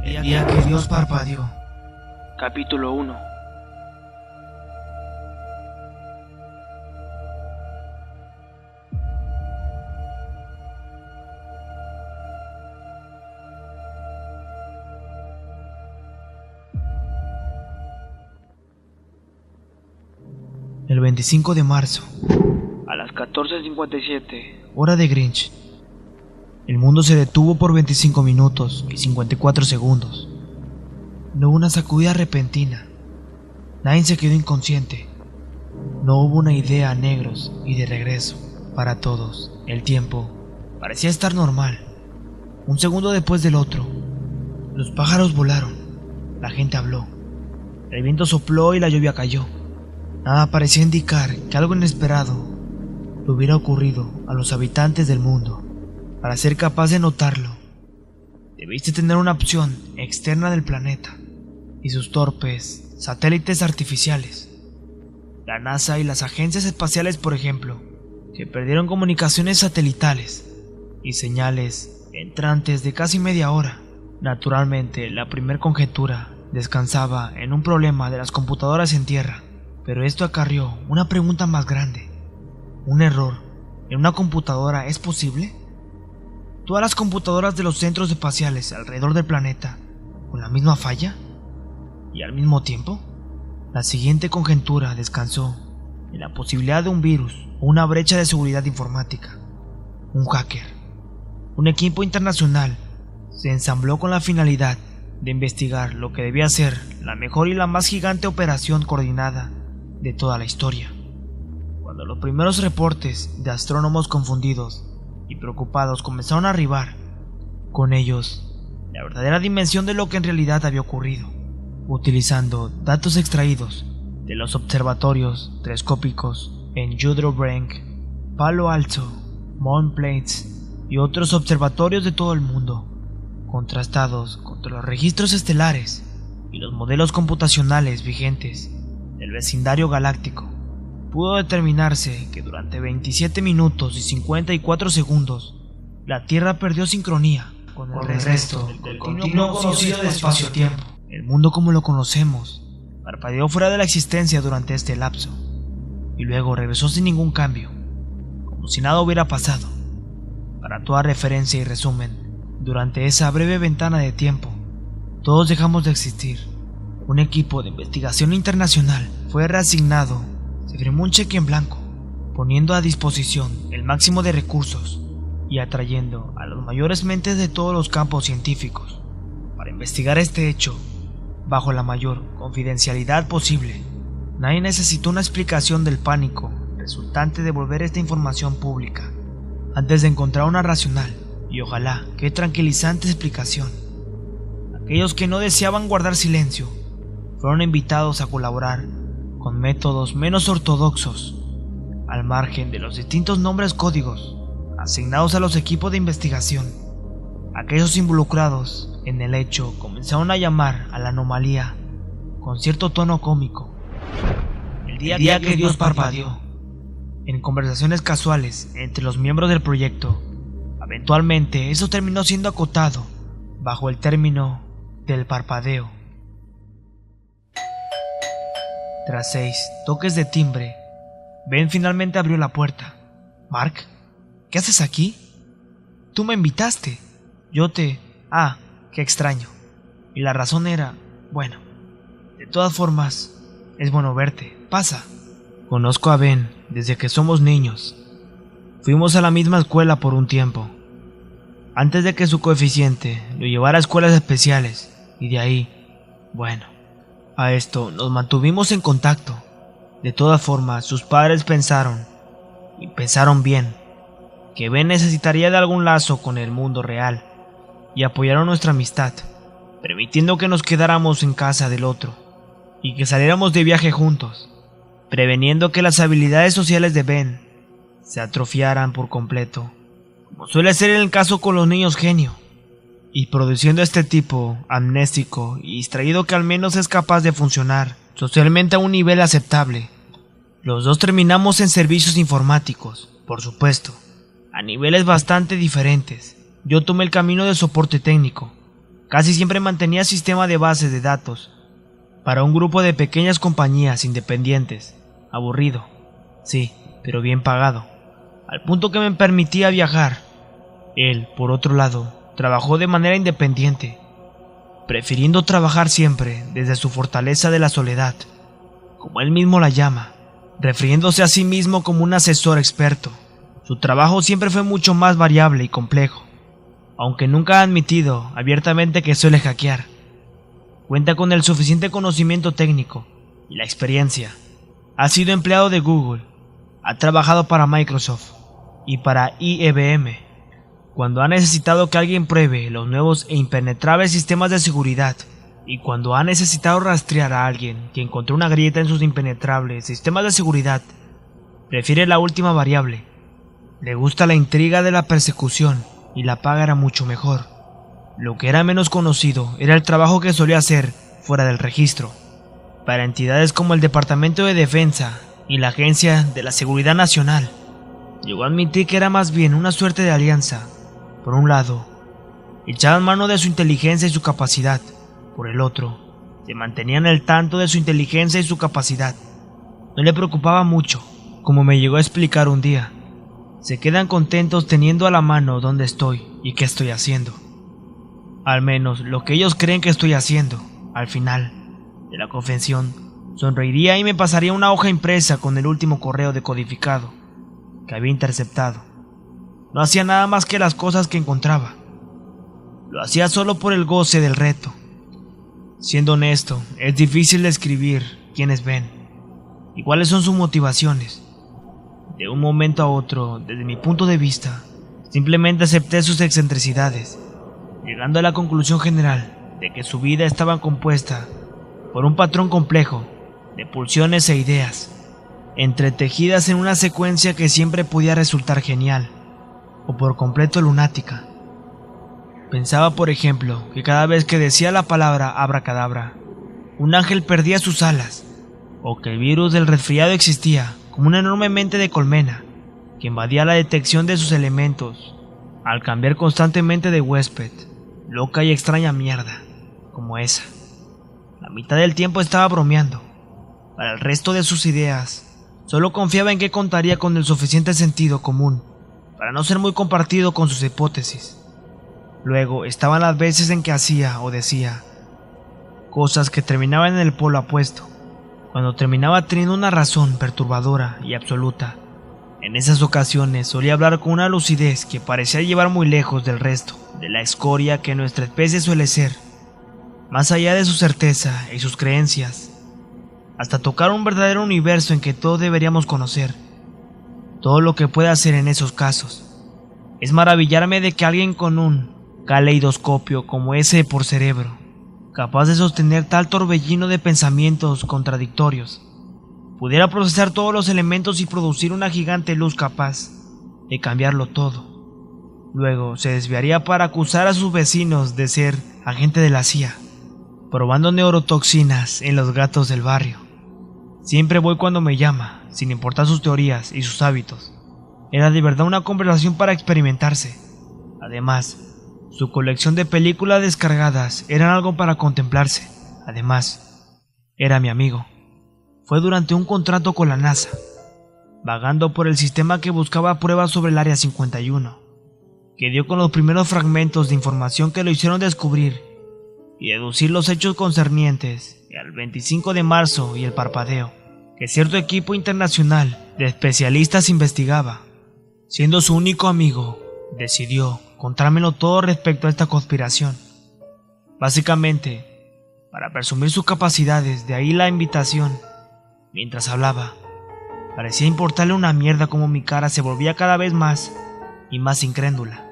El día que Dios parpadeó. Capítulo 1. El 25 de marzo, A las 14:57. hora de Greenwich. El mundo se detuvo por 25 minutos y 54 segundos. No hubo una sacudida repentina. Nadie se quedó inconsciente. No hubo una idea a negros y de regreso. Para todos, el tiempo parecía estar normal. Un segundo después del otro, los pájaros volaron. La gente habló. El viento sopló y la lluvia cayó. Nada parecía indicar que algo inesperado le hubiera ocurrido a los habitantes del mundo. Para ser capaz de notarlo, debiste tener una opción externa del planeta y sus torpes satélites artificiales. La NASA y las agencias espaciales, por ejemplo, que perdieron comunicaciones satelitales y señales entrantes de casi media hora. Naturalmente, la primer conjetura descansaba en un problema de las computadoras en tierra, pero esto acarrió una pregunta más grande. ¿Un error en una computadora es posible? ¿Todas las computadoras de los centros espaciales alrededor del planeta con la misma falla? ¿Y al mismo tiempo? La siguiente conjetura descansó en la posibilidad de un virus o una brecha de seguridad informática. Un hacker. Un equipo internacional se ensambló con la finalidad de investigar lo que debía ser la mejor y la más gigante operación coordinada de toda la historia. Cuando los primeros reportes de astrónomos confundidos y preocupados comenzaron a arribar, con ellos la verdadera dimensión de lo que en realidad había ocurrido, utilizando datos extraídos de los observatorios telescópicos en Joodle-Brink, Palo Alto, Mount Plains y otros observatorios de todo el mundo, contrastados contra los registros estelares y los modelos computacionales vigentes del vecindario galáctico. Pudo determinarse que durante 27 minutos y 54 segundos la Tierra perdió sincronía con el resto del continuo conocido de espacio-tiempo. El mundo como lo conocemos parpadeó fuera de la existencia durante este lapso y luego regresó sin ningún cambio, como si nada hubiera pasado. Para toda referencia y resumen, durante esa breve ventana de tiempo, todos dejamos de existir. Un equipo de investigación internacional fue reasignado. Se firmó un cheque en blanco, poniendo a disposición el máximo de recursos y atrayendo a las mayores mentes de todos los campos científicos para investigar este hecho bajo la mayor confidencialidad posible. Nadie necesitó una explicación del pánico resultante de volver esta información pública antes de encontrar una racional y ojalá que tranquilizante explicación. Aquellos que no deseaban guardar silencio fueron invitados a colaborar con métodos menos ortodoxos, al margen de los distintos nombres códigos asignados a los equipos de investigación. Aquellos involucrados en el hecho comenzaron a llamar a la anomalía con cierto tono cómico el día que Dios parpadeó. En conversaciones casuales entre los miembros del proyecto, eventualmente eso terminó siendo acotado bajo el término del parpadeo. Tras 6 toques de timbre, Ben finalmente abrió la puerta. «Mark, ¿qué haces aquí? Tú me invitaste. Ah, qué extraño. Y la razón era, bueno, de todas formas, es bueno verte. Pasa». Conozco a Ben desde que somos niños. Fuimos a la misma escuela por un tiempo, antes de que su coeficiente lo llevara a escuelas especiales, y de ahí, bueno, a esto nos mantuvimos en contacto. De todas formas, sus padres pensaron, y pensaron bien, que Ben necesitaría de algún lazo con el mundo real, y apoyaron nuestra amistad, permitiendo que nos quedáramos en casa del otro, y que saliéramos de viaje juntos, preveniendo que las habilidades sociales de Ben se atrofiaran por completo, como suele ser el caso con los niños genio, y produciendo este tipo amnésico y distraído que al menos es capaz de funcionar socialmente a un nivel aceptable. Los dos terminamos en servicios informáticos, por supuesto, a niveles bastante diferentes. Yo tomé el camino de soporte técnico, casi siempre mantenía sistema de bases de datos para un grupo de pequeñas compañías independientes. Aburrido, sí, pero bien pagado, al punto que me permitía viajar. Él, por otro lado, trabajó de manera independiente, prefiriendo trabajar siempre desde su fortaleza de la soledad, como él mismo la llama, refiriéndose a sí mismo como un asesor experto. Su trabajo siempre fue mucho más variable y complejo, aunque nunca ha admitido abiertamente que suele hackear. Cuenta con el suficiente conocimiento técnico y la experiencia. Ha sido empleado de Google, ha trabajado para Microsoft y para IBM. Cuando ha necesitado que alguien pruebe los nuevos e impenetrables sistemas de seguridad, y cuando ha necesitado rastrear a alguien que encontró una grieta en sus impenetrables sistemas de seguridad, prefiere la última variable. Le gusta la intriga de la persecución y la paga era mucho mejor. Lo que era menos conocido era el trabajo que solía hacer fuera del registro, para entidades como el Departamento de Defensa y la Agencia de la Seguridad Nacional. Llegó a admitir que era más bien una suerte de alianza. Por un lado, echaban mano de su inteligencia y su capacidad. Por el otro, se mantenían al tanto de su inteligencia y su capacidad. No le preocupaba mucho, como me llegó a explicar un día. Se quedan contentos teniendo a la mano dónde estoy y qué estoy haciendo. Al menos lo que ellos creen que estoy haciendo. Al final de la confesión, sonreiría y me pasaría una hoja impresa con el último correo decodificado que había interceptado. No hacía nada más que las cosas que encontraba. Lo hacía solo por el goce del reto. Siendo honesto, es difícil describir quiénes ven y cuáles son sus motivaciones. De un momento a otro, desde mi punto de vista, simplemente acepté sus excentricidades, llegando a la conclusión general de que su vida estaba compuesta por un patrón complejo de pulsiones e ideas, entretejidas en una secuencia que siempre podía resultar genial o por completo lunática. Pensaba, por ejemplo, que cada vez que decía la palabra abracadabra, un ángel perdía sus alas, o que el virus del resfriado existía como una enorme mente de colmena que invadía la detección de sus elementos al cambiar constantemente de huésped, loca y extraña mierda como esa. La mitad del tiempo estaba bromeando. Para el resto de sus ideas, solo confiaba en que contaría con el suficiente sentido común para no ser muy compartido con sus hipótesis. Luego estaban las veces en que hacía o decía cosas que terminaban en el polo opuesto, cuando terminaba teniendo una razón perturbadora y absoluta. En esas ocasiones solía hablar con una lucidez que parecía llevar muy lejos del resto de la escoria que nuestra especie suele ser, más allá de su certeza y sus creencias, hasta tocar un verdadero universo en que todos deberíamos conocer. Todo lo que puede hacer en esos casos es maravillarme de que alguien con un caleidoscopio como ese por cerebro, capaz de sostener tal torbellino de pensamientos contradictorios, pudiera procesar todos los elementos y producir una gigante luz capaz de cambiarlo todo. Luego se desviaría para acusar a sus vecinos de ser agente de la CIA, probando neurotoxinas en los gatos del barrio. Siempre voy cuando me llama, sin importar sus teorías y sus hábitos. Era de verdad una conversación para experimentarse. Además, su colección de películas descargadas eran algo para contemplarse. Además, era mi amigo. Fue durante un contrato con la NASA, vagando por el sistema que buscaba pruebas sobre el Área 51, que dio con los primeros fragmentos de información que lo hicieron descubrir y deducir los hechos concernientes al 25 de marzo y el parpadeo que cierto equipo internacional de especialistas investigaba. Siendo su único amigo, decidió contármelo todo respecto a esta conspiración. Básicamente, para presumir sus capacidades, de ahí la invitación. Mientras hablaba, parecía importarle una mierda como mi cara se volvía cada vez más y más incrédula.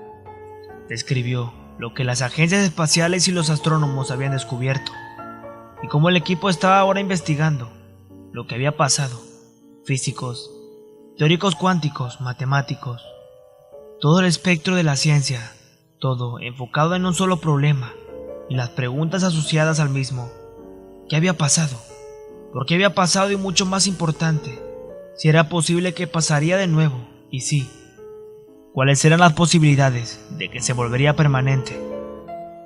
Describió lo que las agencias espaciales y los astrónomos habían descubierto, y cómo el equipo estaba ahora investigando lo que había pasado. Físicos, teóricos cuánticos, matemáticos, todo el espectro de la ciencia, todo enfocado en un solo problema y las preguntas asociadas al mismo. ¿Qué había pasado? ¿Por qué había pasado? Y mucho más importante, si era posible que pasaría de nuevo, y sí, ¿cuáles eran las posibilidades de que se volvería permanente?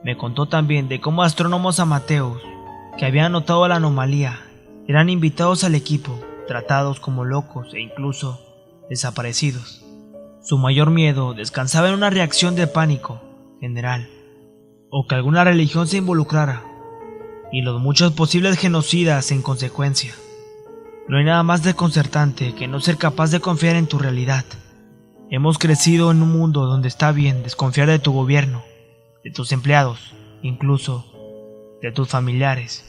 Me contó también de cómo astrónomos amateurs que habían notado la anomalía eran invitados al equipo, tratados como locos e incluso desaparecidos. Su mayor miedo descansaba en una reacción de pánico general, o que alguna religión se involucrara, y los muchos posibles genocidas en consecuencia. No hay nada más desconcertante que no ser capaz de confiar en tu realidad. Hemos crecido en un mundo donde está bien desconfiar de tu gobierno, de tus empleados, incluso de tus familiares,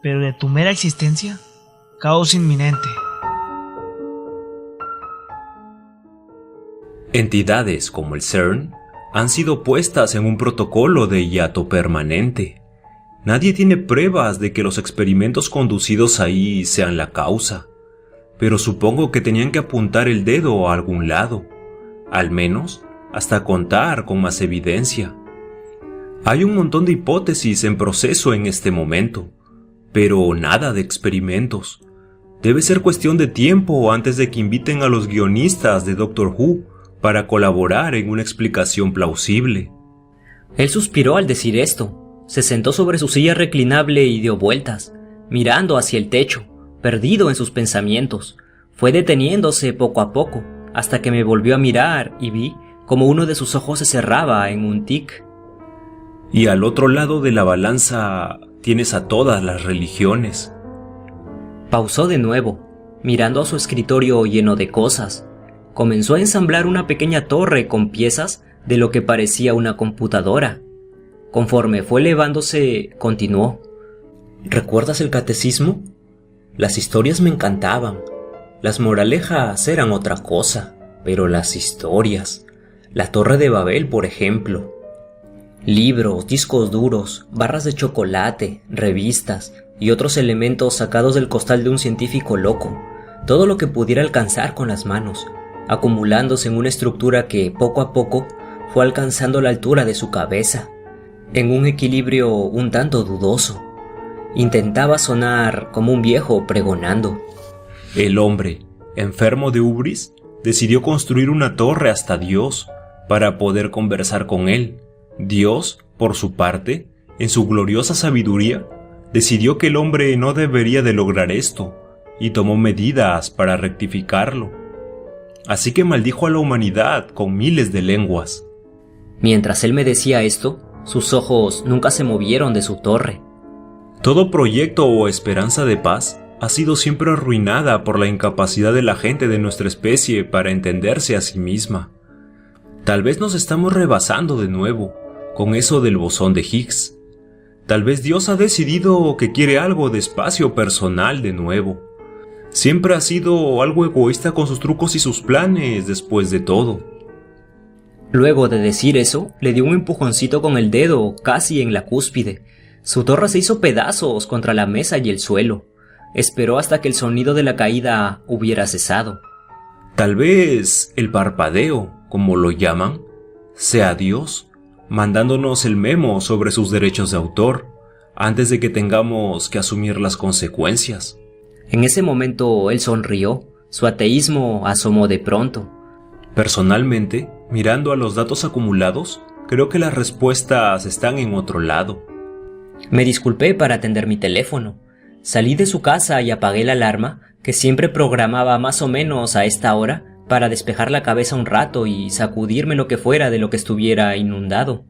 pero de tu mera existencia, caos inminente. Entidades como el CERN han sido puestas en un protocolo de hiato permanente. Nadie tiene pruebas de que los experimentos conducidos ahí sean la causa, pero supongo que tenían que apuntar el dedo a algún lado, al menos hasta contar con más evidencia. Hay un montón de hipótesis en proceso en este momento, pero nada de experimentos. Debe ser cuestión de tiempo antes de que inviten a los guionistas de Doctor Who para colaborar en una explicación plausible. Él suspiró al decir esto. Se sentó sobre su silla reclinable y dio vueltas, mirando hacia el techo, perdido en sus pensamientos. Fue deteniéndose poco a poco, hasta que me volvió a mirar y vi como uno de sus ojos se cerraba en un tic. Y al otro lado de la balanza tienes a todas las religiones. Pausó de nuevo, mirando a su escritorio lleno de cosas. Comenzó a ensamblar una pequeña torre con piezas de lo que parecía una computadora. Conforme fue elevándose, continuó. ¿Recuerdas el catecismo? Las historias me encantaban. Las moralejas eran otra cosa, pero las historias. La Torre de Babel, por ejemplo. Libros, discos duros, barras de chocolate, revistas y otros elementos sacados del costal de un científico loco. Todo lo que pudiera alcanzar con las manos, acumulándose en una estructura que, poco a poco, fue alcanzando la altura de su cabeza, en un equilibrio un tanto dudoso. Intentaba sonar como un viejo pregonando. El hombre, enfermo de ubris, decidió construir una torre hasta Dios para poder conversar con él. Dios, por su parte, en su gloriosa sabiduría, decidió que el hombre no debería de lograr esto y tomó medidas para rectificarlo. Así que maldijo a la humanidad con miles de lenguas. Mientras él me decía esto, sus ojos nunca se movieron de su torre. Todo proyecto o esperanza de paz ha sido siempre arruinada por la incapacidad de la gente de nuestra especie para entenderse a sí misma. Tal vez nos estamos rebasando de nuevo, con eso del bosón de Higgs. Tal vez Dios ha decidido que quiere algo de espacio personal de nuevo. Siempre ha sido algo egoísta con sus trucos y sus planes, después de todo. Luego de decir eso, le dio un empujoncito con el dedo, casi en la cúspide. Su torre se hizo pedazos contra la mesa y el suelo. Esperó hasta que el sonido de la caída hubiera cesado. Tal vez el parpadeo, como lo llaman, sea Dios, mandándonos el memo sobre sus derechos de autor, antes de que tengamos que asumir las consecuencias. En ese momento él sonrió, su ateísmo asomó de pronto. Personalmente, mirando a los datos acumulados, creo que las respuestas están en otro lado. Me disculpé para atender mi teléfono. Salí de su casa y apagué la alarma, que siempre programaba más o menos a esta hora, para despejar la cabeza un rato y sacudirme lo que fuera de lo que estuviera inundado.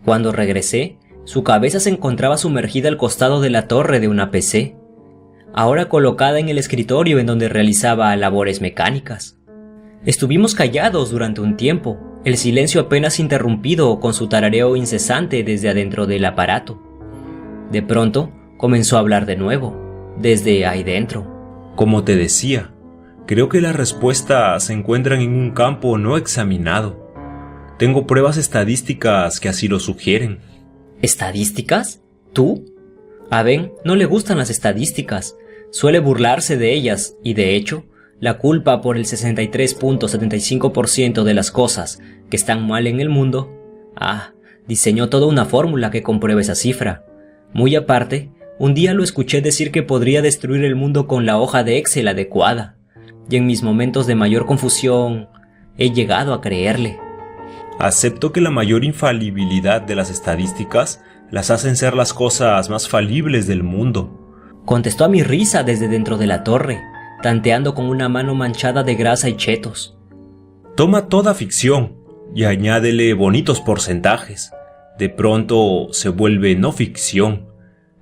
Cuando regresé, su cabeza se encontraba sumergida al costado de la torre de una PC, ahora colocada en el escritorio en donde realizaba labores mecánicas. Estuvimos callados durante un tiempo, el silencio apenas interrumpido con su tarareo incesante desde adentro del aparato. De pronto, comenzó a hablar de nuevo, desde ahí dentro. Como te decía, creo que las respuestas se encuentran en un campo no examinado. Tengo pruebas estadísticas que así lo sugieren. ¿Estadísticas? ¿Tú? A Ben no le gustan las estadísticas, suele burlarse de ellas y, de hecho, la culpa por el 63.75% de las cosas que están mal en el mundo, diseñó toda una fórmula que comprueba esa cifra. Muy aparte, un día lo escuché decir que podría destruir el mundo con la hoja de Excel adecuada, y en mis momentos de mayor confusión he llegado a creerle. Acepto que la mayor infalibilidad de las estadísticas las hacen ser las cosas más falibles del mundo. Contestó a mi risa desde dentro de la torre, tanteando con una mano manchada de grasa y chetos. Toma toda ficción y añádele bonitos porcentajes. De pronto se vuelve no ficción.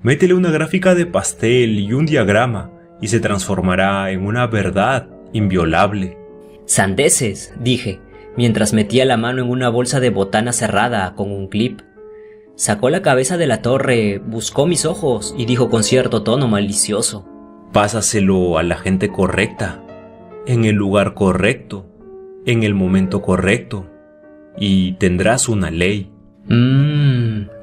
Métele una gráfica de pastel y un diagrama y se transformará en una verdad inviolable. Sandeces, dije, mientras metía la mano en una bolsa de botana cerrada con un clip. Sacó la cabeza de la torre, buscó mis ojos y dijo con cierto tono malicioso: Pásaselo a la gente correcta, en el lugar correcto, en el momento correcto, y tendrás una ley.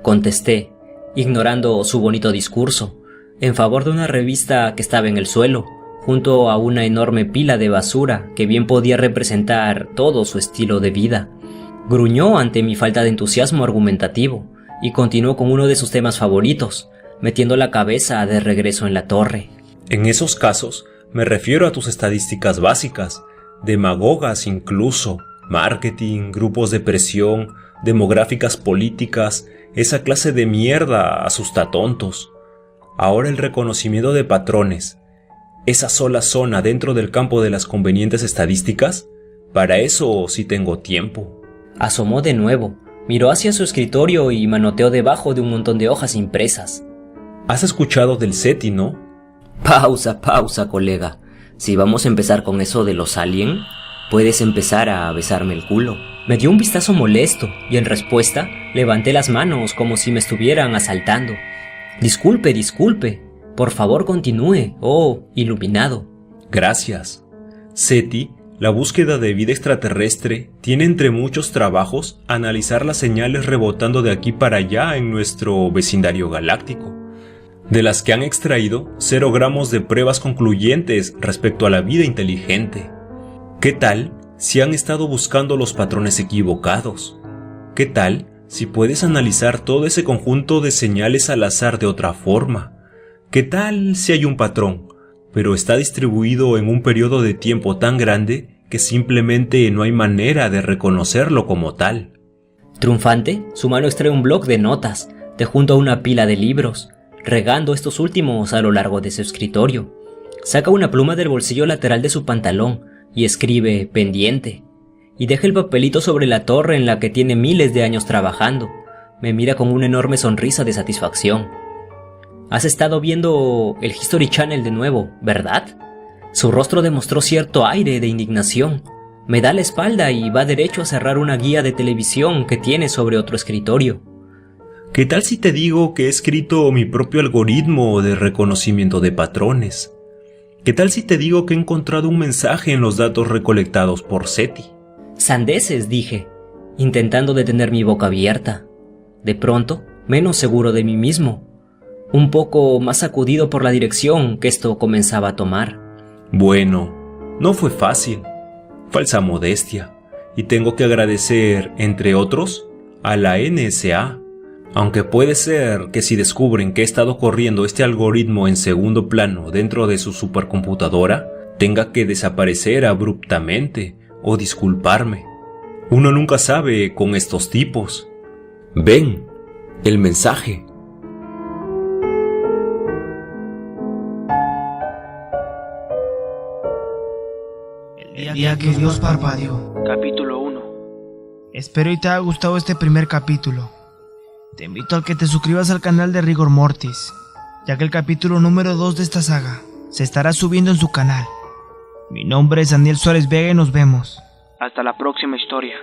Contesté, ignorando su bonito discurso, en favor de una revista que estaba en el suelo, junto a una enorme pila de basura que bien podía representar todo su estilo de vida. Gruñó ante mi falta de entusiasmo argumentativo y continuó con uno de sus temas favoritos, metiendo la cabeza de regreso en la torre. En esos casos me refiero a tus estadísticas básicas, demagogas incluso, marketing, grupos de presión, demográficas políticas, esa clase de mierda asusta tontos. Ahora el reconocimiento de patrones, esa sola zona dentro del campo de las convenientes estadísticas, para eso sí tengo tiempo. Asomó de nuevo, miró hacia su escritorio y manoteó debajo de un montón de hojas impresas. ¿Has escuchado del SETI, no? Pausa, colega. Si vamos a empezar con eso de los alien, puedes empezar a besarme el culo. Me dio un vistazo molesto y en respuesta levanté las manos como si me estuvieran asaltando. Disculpe. Por favor continúe, oh iluminado. Gracias. SETI, la búsqueda de vida extraterrestre, tiene entre muchos trabajos analizar las señales rebotando de aquí para allá en nuestro vecindario galáctico, de las que han extraído 0 gramos de pruebas concluyentes respecto a la vida inteligente. ¿Qué tal si han estado buscando los patrones equivocados? ¿Qué tal si puedes analizar todo ese conjunto de señales al azar de otra forma? ¿Qué tal si hay un patrón, pero está distribuido en un periodo de tiempo tan grande que simplemente no hay manera de reconocerlo como tal? Triunfante, su mano extrae un bloc de notas de junto a una pila de libros, regando estos últimos a lo largo de su escritorio. Saca una pluma del bolsillo lateral de su pantalón y escribe pendiente, y deja el papelito sobre la torre en la que tiene miles de años trabajando. Me mira con una enorme sonrisa de satisfacción. Has estado viendo el History Channel de nuevo, ¿verdad? Su rostro demostró cierto aire de indignación. Me da la espalda y va derecho a cerrar una guía de televisión que tiene sobre otro escritorio. ¿Qué tal si te digo que he escrito mi propio algoritmo de reconocimiento de patrones? ¿Qué tal si te digo que he encontrado un mensaje en los datos recolectados por SETI? Sandeces, dije, intentando detener mi boca abierta. De pronto, menos seguro de mí mismo, un poco más sacudido por la dirección que esto comenzaba a tomar. Bueno, no fue fácil. Falsa modestia. Y tengo que agradecer, entre otros, a la NSA. Aunque puede ser que si descubren que he estado corriendo este algoritmo en segundo plano dentro de su supercomputadora, tenga que desaparecer abruptamente o disculparme. Uno nunca sabe con estos tipos. Ven, el mensaje. El día que Dios parpadeó. Capítulo 1. Espero y te haya gustado este primer capítulo. Te invito a que te suscribas al canal de Rigor Mortis, ya que el capítulo número 2 de esta saga se estará subiendo en su canal. Mi nombre es Daniel Suárez Vega y nos vemos. Hasta la próxima historia.